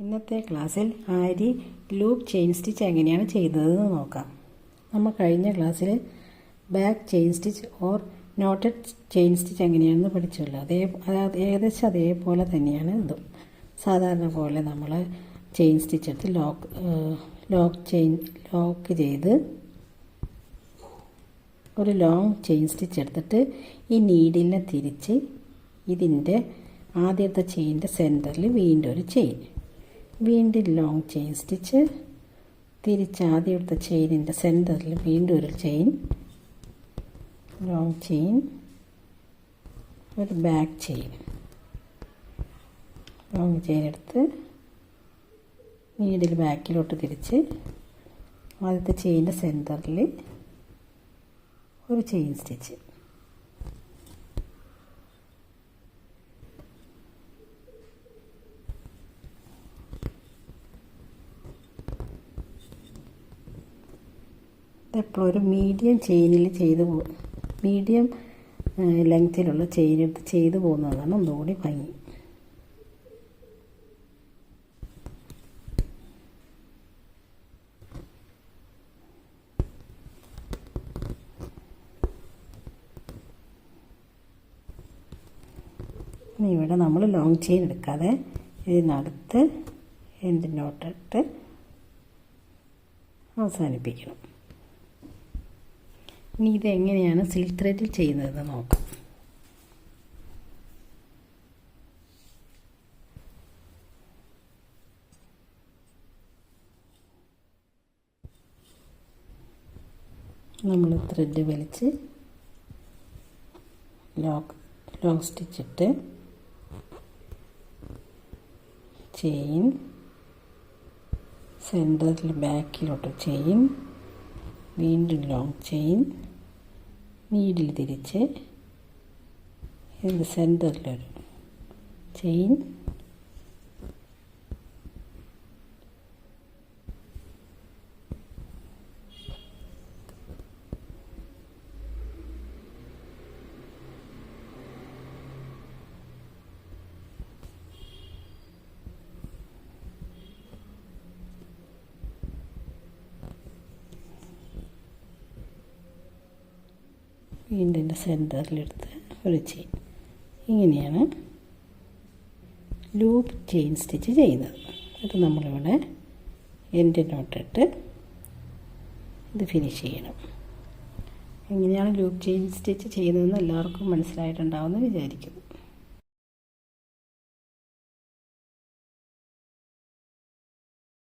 ഇന്നത്തെ ക്ലാസ്സിൽ ആരി loop chain stitch എങ്ങനെയാണ് ചെയ്യുന്നതെന്ന് നോക്കാം. നമ്മൾ കഴിഞ്ഞ ക്ലാസ്സിൽ back chain stitch or noted chain stitch എങ്ങനെയാണെന്ന് പഠിച്ചല്ലോ. ഏകദേശം അതേപോലെ തന്നെയാണ് ഇതും. സാധാരണ പോലെ നമ്മൾ ചെയിൻ സ്റ്റിച്ച് എടുത്ത് ലോക്ക് ചെയ്ത് ഒരു ലോങ് ചെയിൻ സ്റ്റിച്ച് എടുത്തിട്ട് ഈ നീഡിലിനെ തിരിച്ച് ഇതിൻ്റെ ആദ്യത്തെ ചെയിൻ്റെ സെൻറ്ററിൽ വീണ്ടും ഒരു ചെയിൻ, വീണ്ടും ലോങ് ചെയിൻ സ്റ്റിച്ച്, തിരിച്ച് ആദ്യത്തെ ചെയിനിൻ്റെ സെൻറ്ററിൽ വീണ്ടും ഒരു ചെയിൻ, ലോങ് ചെയിൻ, ഒരു ബാക്ക് ചെയിൻ, ലോങ് ചെയിൻ എടുത്ത് നീഡിൽ ബാക്കിലോട്ട് തിരിച്ച് ആദ്യത്തെ ചെയിൻ്റെ സെൻറ്ററിൽ ഒരു ചെയിൻ സ്റ്റിച്ച്. എപ്പോഴും ഒരു മീഡിയം ചെയിനിൽ മീഡിയം ലെങ്ത്തിലുള്ള ചെയിൻ എടുത്ത് ചെയ്തു പോകുന്നതാണ് ഒന്നുകൂടി ഭംഗി. ഇവിടെ നമ്മൾ ലോങ് ചെയിൻ എടുക്കാതെ ഇതിനടുത്ത് എൻഡ് നോട്ടിട്ട് അവസാനിപ്പിക്കണം. ഇനി ഇതെങ്ങനെയാണ് സിൽക്ക് ത്രെഡിൽ ചെയ്യുന്നതെന്ന് നോക്കാം. നമ്മൾ ത്രെഡ് വലിച്ച് ലോങ് സ്റ്റിച്ചിട്ട് ചെയിൻ സെൻറ്ററിൽ ബാക്കിലോട്ട് ചെയിൻ, വീണ്ടും ലോങ് ചെയിൻ, നീഡിൽ തിരിച്ച് ഇതിൻ്റെ സെൻറ്ററിലൊരു ചെയിൻ, വീണ്ടും സെൻറ്ററിലെടുത്ത് ഒരു ചെയിൻ. ഇങ്ങനെയാണ് ലൂപ്പ് ചെയിൻ സ്റ്റിച്ച് ചെയ്യുന്നത്. അത് നമ്മളിവിടെ എൻഡ് നോട്ടിട്ട് ഇത് ഫിനിഷ് ചെയ്യണം. എങ്ങനെയാണ് ലൂപ്പ് ചെയിൻ സ്റ്റിച്ച് ചെയ്യുന്നതെന്ന് എല്ലാവർക്കും മനസ്സിലായിട്ടുണ്ടാവുമെന്ന് വിചാരിക്കുന്നു.